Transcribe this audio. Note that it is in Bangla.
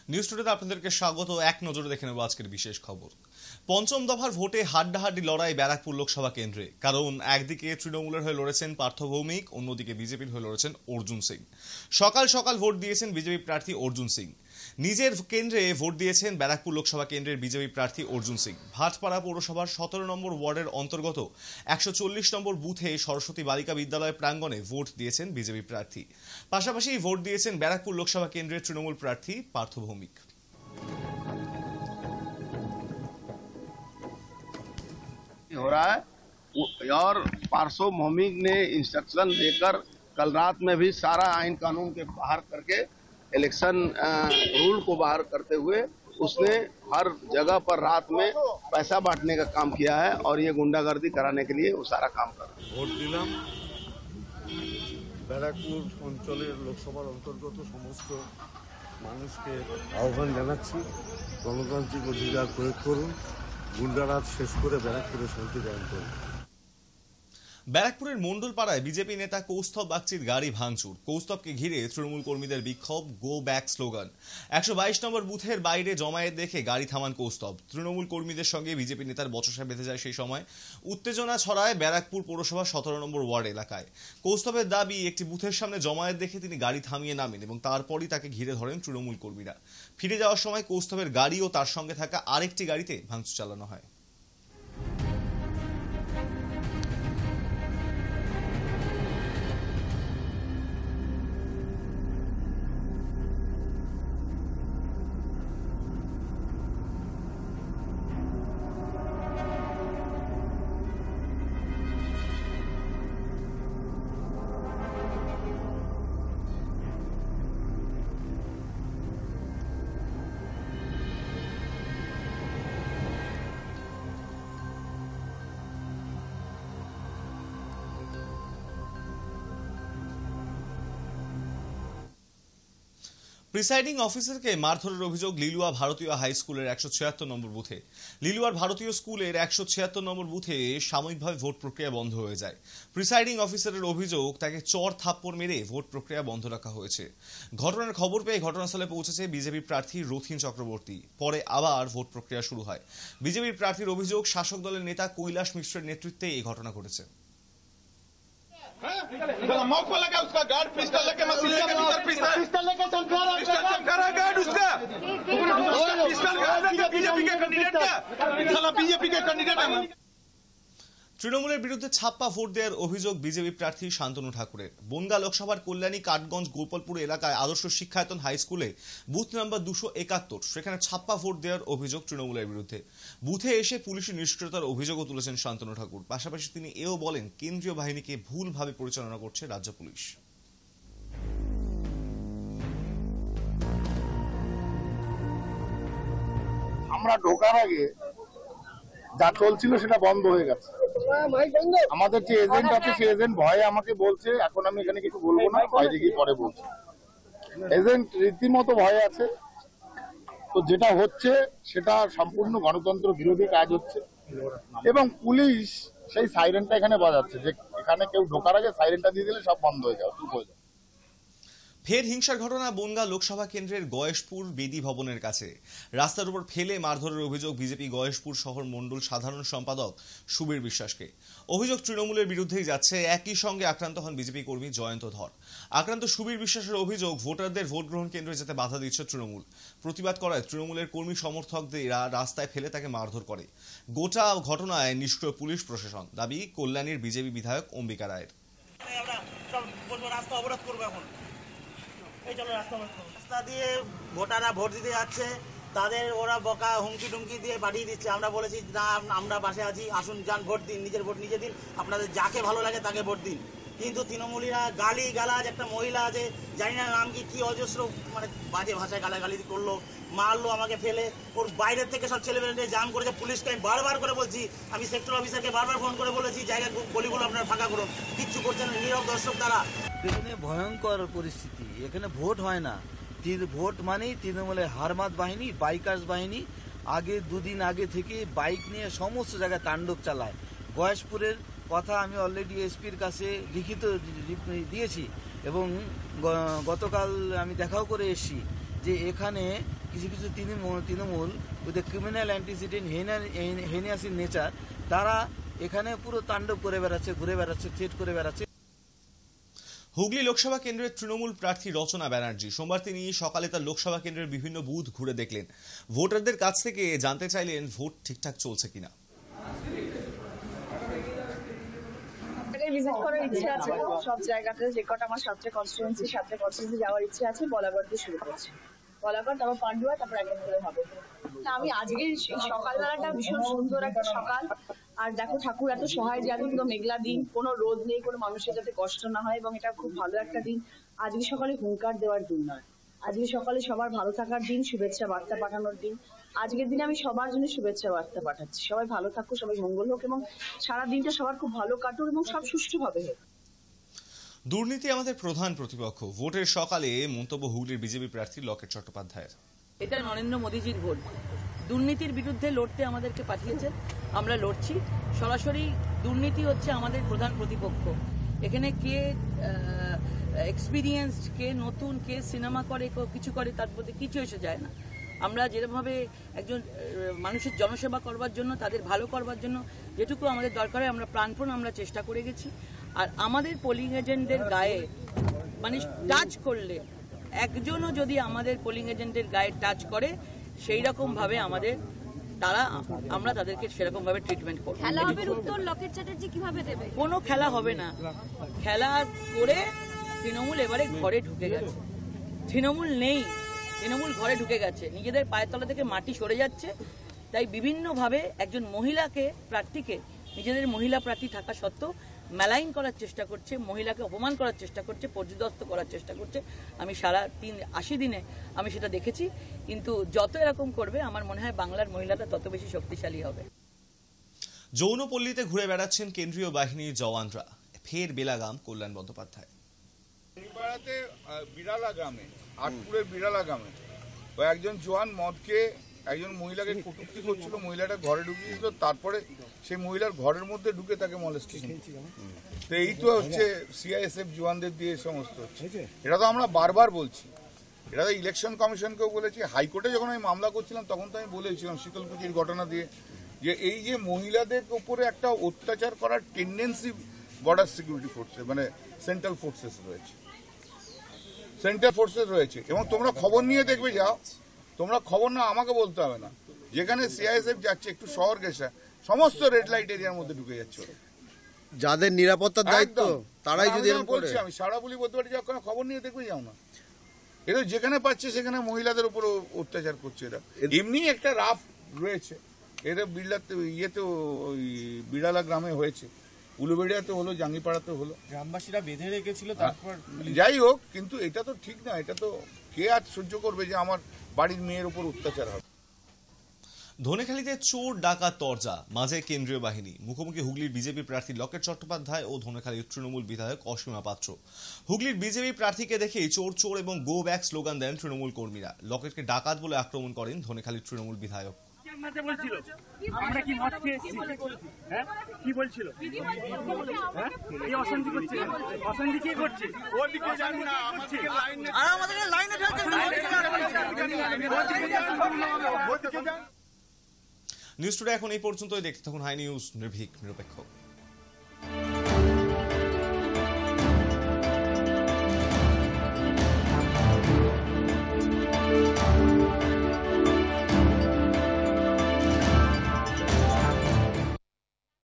নিউজ টুডেতে আপনাদেরকে স্বাগত। এক নজরে দেখে নেব আজকের বিশেষ খবর। পঞ্চম দফার ভোটে হাড্ডাহাড্ডি লড়াই ব্যারাকপুর লোকসভা কেন্দ্রে। কারণ একদিকে তৃণমূলের হয়ে লড়েছেন পার্থ ভৌমিক, অন্যদিকে বিজেপির হয়ে লড়েছেন অর্জুন সিং। সকাল সকাল ভোট দিয়েছেন বিজেপি প্রার্থী অর্জুন সিং। নিজের কেন্দ্রে ভোট দিয়েছেন ব্যারাকপুর লোকসভা কেন্দ্রের বিজেপি প্রার্থী অর্জুন সিং। ভাটপাড়া পৌরসভার 17 নম্বর ওয়ার্ডের অন্তর্গত 140 নম্বর বুথে সরস্বতী বালিকা বিদ্যালয় প্রাঙ্গণে ভোট দিয়েছেন বিজেপি প্রার্থী। পাশাপাশি ভোট দিয়েছেন ব্যারাকপুর লোকসভা কেন্দ্রের তৃণমূল প্রার্থী পার্থ ভৌমিক। हो रहा है और पार्थ भौमिक ने इंस्ट्रक्शन देकर कल रात में भी सारा आइन कानून के बाहर करके इलेक्शन रूल को बाहर करते हुए उसने हर जगह पर रात में पैसा बांटने का काम किया है और ये गुंडागर्दी कराने के लिए वो सारा काम कर रहा है। ভোট দিলাম ব্যারাকপুর অঞ্চলের লোকসভার অন্তর্গত সমস্ত মানুষকে আহ্বান জানাচ্ছি, গণতান্ত্রিক অধিকার প্রয়োগ করুন, গুন্ডারাজ শেষ করে ব্যারাকপুরে শান্তি কায়েম করুন। ব্যারাকপুরের মন্ডলপাড়ায় বিজেপি নেতা কৌস্তভ বাগচির গাড়ি ভাঙচুর। কৌস্তভকে ঘিরে তৃণমূল কর্মীদের বিক্ষোভ, গো ব্যাক স্লোগান। 122 নম্বর বুথের বাইরে জমায়েত দেখে গাড়ি থামান কৌস্তভ। তৃণমূল কর্মীদের সঙ্গে বিজেপি নেতার বচসা বেঁধে যায়। সেই সময় উত্তেজনা ছড়ায় ব্যারাকপুর পৌরসভা 17 নম্বর ওয়ার্ড এলাকায়। কৌস্তভের দাবি, একটি বুথের সামনে জমায়েত দেখে তিনি গাড়ি থামিয়ে নামেন এবং তারপরই তাকে ঘিরে ধরেন তৃণমূল কর্মীরা। ফিরে যাওয়ার সময় কৌস্তভের গাড়ি ও তার সঙ্গে থাকা আরেকটি গাড়িতে ভাঙচুর চালানো হয়। প্রিসাইডিং অফিসারকে মারধরের অভিযোগ লিলুয়া ভারতীয় হাই স্কুলের 176 নম্বর বুথে। লিলুয়ার ভারতীয় স্কুলের 176 নম্বর বুথে সাময়িকভাবে ভোট প্রক্রিয়া বন্ধ হয়ে যায়। প্রিসাইডিং অফিসারের অভিযোগ, তাকে চর থাপ্পড় মেরে ভোট প্রক্রিয়া বন্ধ রাখা হয়েছে। ঘটনার খবর পেয়ে ঘটনাস্থলে পৌঁছেছে বিজেপি প্রার্থী রথিন চক্রবর্তী। পরে আবার ভোট প্রক্রিয়া শুরু হয়। বিজেপির প্রার্থীর অভিযোগ, শাসক দলের নেতা কৈলাস মিশ্রের নেতৃত্বে এই ঘটনা ঘটেছে। मौका लगा उसका गार्ड पिस्टल लेके मशीन के भीतर पिस्टल लेके चमका रहा गार्ड उसका पिस्टल गार्ड का बीजेपी के कैंडिडेट का साला बीजेपी के कैंडिडेट है। তৃণমূলের বিরুদ্ধে ছাপ্পা ভোট দেওয়ার অভিযোগ বিজেপি প্রার্থী শান্তনু ঠাকুরের। বনগাঁ লোকসভার কল্যাণী কাঠগঞ্জ গোপালপুর এলাকায় আদর্শ শিক্ষায়তন হাই স্কুলে বুথ নাম্বার 271, সেখানে ছাপ্পা ভোট দেওয়ার অভিযোগ তৃণমূলের বিরুদ্ধে। বুথে এসে পুলিশের নিষ্ক্রিয়তার অভিযোগও তুলেছেন শান্তনু ঠাকুর। পাশাপাশি তিনি এও বলেন, কেন্দ্রীয় বাহিনীকে ভুলভাবে পরিচালনা করছে রাজ্য পুলিশ। আমরা ঢোকার আগে যা চলছিল সেটা বন্ধ হয়ে গেছে। আমাদের যে এজেন্ট আছে সেই এজেন্ট ভয়ে আমাকে বলছে, এখন আমি এখানে কিছু বলবো না, বাইরে গিয়ে পরে বলছি। এজেন্ট রীতিমতো ভয়ে আছে। তো যেটা হচ্ছে সেটা সম্পূর্ণ গণতন্ত্র বিরোধী কাজ হচ্ছে এবং পুলিশ সেই সাইরেনটা এখানে বাজাচ্ছে যে এখানে কেউ ঢোকার আগে সাইরেনটা দিয়ে দিলে সব বন্ধ হয়ে যাবে, চুপ হয়ে যাবে। ফের হিংসার ঘটনা বনগাঁ লোকসভা কেন্দ্রের গয়েশপুর বেদি ভবনের কাছে। রাস্তার উপর ফেলে মারধরের অভিযোগ বিজেপি গয়েশপুর শহর মণ্ডল সাধারণ সম্পাদক সুবীর বিশ্বাসকে। অভিযোগ তৃণমূলের বিরুদ্ধেই যাচ্ছে। একই সঙ্গে আক্রান্ত হন বিজেপি কর্মী জয়ন্ত ধর। আক্রান্ত সুবীর বিশ্বাসের অভিযোগ, ভোটারদের ভোট গ্রহণ কেন্দ্রে যেতে বাধা দিচ্ছে তৃণমূল। প্রতিবাদ করায় তৃণমূলের কর্মী সমর্থকদের রাস্তায় ফেলে তাকে মারধর করে। গোটা ঘটনায় নিষ্ক্রিয় পুলিশ প্রশাসন। দাবি কল্যাণীর বিজেপি বিধায়ক অম্বিকা রায়ের। রাস্তা দিয়ে ভোটাররা ভোট দিতে যাচ্ছে, তাদের ওরা বকা হুমকি টুমকি দিয়ে পাঠিয়ে দিচ্ছে। আমরা বলেছি না, আমরা পাশে আছি, আসুন যান ভোট দিন, নিজের ভোট নিজে দিন, আপনাদের যাকে ভালো লাগে তাকে ভোট দিন। কিন্তু তৃণমূলীরা গালি গালাজ, একটা মহিলা আছে জানি না নাম কি অজস্র মানে বাজে ভাষায় গালাগালি করলো, মারলো আমাকে ফেলে। ওর বাইরের থেকে সব ছেলেমেয়েদের জাম করেছে। পুলিশকে আমি বারবার করে বলছি, আমি সেক্টর অফিসারকে বারবার ফোন করে বলেছি জায়গা গলিগুলো আপনারা ফাঁকা করুন, কিচ্ছু করছেন না, নীরব দর্শক তারা। এখানে ভয়ঙ্কর পরিস্থিতি, এখানে ভোট হয় না। ভোট মানেই তৃণমূলের হারমাত বাহিনী, বাইকার্স বাহিনী আগে দুদিন আগে থেকে বাইক নিয়ে সমস্ত জায়গায় তাণ্ডব চালায়। গয়েশপুরের কথা আমি অলরেডি এসপির কাছে লিখিত দিয়েছি এবং গতকাল আমি দেখাও করে এসেছি যে এখানে কিছু কিছু Trinamool with criminal antecedent heinous in nature, তারা এখানে পুরো তাণ্ডব করে বেড়াচ্ছে, ঘুরে বেড়াচ্ছে, থ্রেট করে বেড়াচ্ছে। হুগলি লোকসভা কেন্দ্রের তৃণমূল প্রার্থী রচনা ব্যানার্জি সোমবার তিনি সকালে তার লোকসভা কেন্দ্রের বিভিন্ন বুথ ঘুরে দেখলেন। ভোটারদের কাছ থেকে জানতে চাইলেন ভোট ঠিকঠাক চলছে কিনা। ভিজিট করার ইচ্ছে আছে সব জায়গাতে, যে কটা আমার সাতটা কনস্টিটুয়েন্সি যাওয়ার ইচ্ছে আছে। বলাগড় দিয়ে শুরু করছি, বলাগড়, তারপর পান্ডুয়া, তারপর একদম করে হবে। আমি আজকের সকালবেলাটা ভীষণ সুন্দর একটা সকাল। আর দেখো ঠাকুর এত সহায় যে এত মেঘলা দিন, কোনো রোদ নেই, কোনো মানুষের যাতে কষ্ট না হয়, এবং এটা খুব ভালো একটা দিন। আজকে সকালে হুঙ্কার দেওয়ার দিন নয়, আজকে সকালে সবার ভালো থাকার দিন, শুভেচ্ছা বার্তা পাঠানোর দিন। আজকের দিনে আমি সবার জন্য শুভেচ্ছা বার্তা পাঠাচ্ছি। সবাই ভালো থাকুক, সবাই মঙ্গল হোক, এবং সারা দিনটা সবার খুব ভালো কাটুক, এবং সব সুষ্ঠুভাবে হোক। দুর্নীতি আমাদের প্রধান প্রতিপক্ষ, ভোটের সকালে মন্তব্য হুগলির বিজেপি প্রার্থী লকেট চট্টোপাধ্যায়ের। এটা নরেন্দ্র মোদীজির ভোট। দুর্নীতির বিরুদ্ধে লড়তে আমাদেরকে পাঠিয়েছে, আমরা লড়ছি। সরাসরি দুর্নীতি হচ্ছে আমাদের প্রধান প্রতিপক্ষ। এখানে কে এক্সপিরিয়েন্সড, কে নতুন, কে সিনেমা করে, কিছু করে, তার প্রতি কিছু এসে যায় না। আমরা যেভাবে একজন মানুষের জনসেবা করবার জন্য, তাদের ভালো করবার জন্য যেটুকু আমাদের দরকার হয়, আমরা প্রাণপণ আমরা চেষ্টা করে গেছি। আর আমাদের পোলিং এজেন্টদের গায়ে মানে টাচ করলে, একজনও যদি আমাদের পোলিং এজেন্টের গায়ে টাচ করে, সেই রকম ভাবে আমরা তাদেরকে সেরকম ভাবে ট্রিটমেন্ট করব। খেলা হবে উত্তর লকেট চ্যাটার্জি কিভাবে দেবে? কোনো খেলা হবে না। খেলা করে তৃণমূল এবারে ঘরে ঢুকে গেছে। তৃণমূল নেই, তৃণমূল ঘরে ঢুকে গেছে, নিজেদের পায়ের তলা থেকে মাটি সরে যাচ্ছে। তাই বিভিন্নভাবে একজন মহিলাকে প্রার্থীকে, নিজেদের মহিলা প্রার্থী থাকা সত্ত্বেও মেলাইন করার চেষ্টা করছে, মহিলাকে অপমান করার চেষ্টা করছে, পর্যদস্ত করার চেষ্টা করছে। আমি সারা 80 দিনে আমি সেটা দেখেছি। কিন্তু যত এরকম করবে, আমার মনে হয় বাংলার মহিলাটা তত বেশি শক্তিশালী হবে। যৌনপল্লীতে ঘুরে বেড়াচ্ছেন কেন্দ্রীয় বাহিনীর জওয়ানরা, ফের বেলাগাম কল্যাণ বন্দ্যোপাধ্যায়। বিড়ালা গ্রামে, আটপুরের বিড়ালা গ্রামে একজন জওয়ান মদকে একজন মহিলাকে কটূক্তি করছিল, মহিলাটা ঘরে ঢুকিয়েছিল, তারপরে সেই মহিলার ঘরের মধ্যে ঢুকে তাকে মলেস্টেশন। তো এই তো হচ্ছে সিআইএসএফ জওয়ানদের দিয়ে সমস্ত হচ্ছে। এটা তো আমরা বারবার বলছি, এটা তো ইলেকশন কমিশনকেও বলেছি। হাইকোর্টে যখন আমি মামলা করছিলাম তখন তো আমি বলেছিলাম শীতলকুচির ঘটনা দিয়ে, যে এই যে মহিলাদের উপরে একটা অত্যাচার করার টেন্ডেন্সি বর্ডার সিকিউরিটি ফোর্সে, মানে সেন্ট্রাল ফোর্সেস রয়েছে। এবং তোমরা খবর নিয়ে দেখবে, যাও তোমরা খবর না আমাকে বলতে হবে না, যেখানে সিআইএসএফ যাচ্ছে একটু শহর গেছে, সমস্ত রেড লাইট এরিয়ার মধ্যে ঢুকে যাচ্ছে। যাদের নিরাপত্তার দায়িত্ব তারাই যদি বলছি, আমি সারা বলি বলতে পারি, যখন খবর নিয়ে দেখবে যাও না, এরা যেখানে পাচ্ছে সেখানে মহিলাদের উপর অত্যাচার করছে। এরা এমনি একটা রাফ রয়েছে, এরা ইয়েতে ওই বিড়ালা গ্রামে হয়েছে, উলুবেড়িয়াতে হলো, জাঙ্গিপাড়াতে হলো, গ্রামবাসীরা বেঁধে রেখেছিল। তারপর যাই হোক, কিন্তু এটা তো ঠিক না। এটা তো কে আজ সহ্য করবে যে আমার বাড়ির মেয়ের উপর অত্যাচার হবে। ধনেখালিতে চোর ডাকাত তরজা, মাঝে কেন্দ্রীয় বাহিনী। মুখোমুখি হুগলির বিজেপি প্রার্থী লকেট চট্টোপাধ্যায় ও ধনেখালির তৃণমূল বিধায়ক অসীমা পাত্র। হুগলির বিজেপি প্রার্থীকে দেখেই চোর চোর এবং গো ব্যাক স্লোগান দেন তৃণমূল কর্মীরা। লকেটকে ডাকাত বলে আক্রমণ করেন ধনেখালির তৃণমূল বিধায়ক। আমরা কি মদ খেয়েছি? হ্যাঁ, কি বলছিল? এই অশান্তি করছে, অশান্তি কে করছে? ওদিকে যান না, আমাদেরকে লাইনে নিউজ টুডে এখন এই পর্যন্তই। দেখতে থাকুন হাই নিউজ, নির্ভীক নিরপেক্ষ।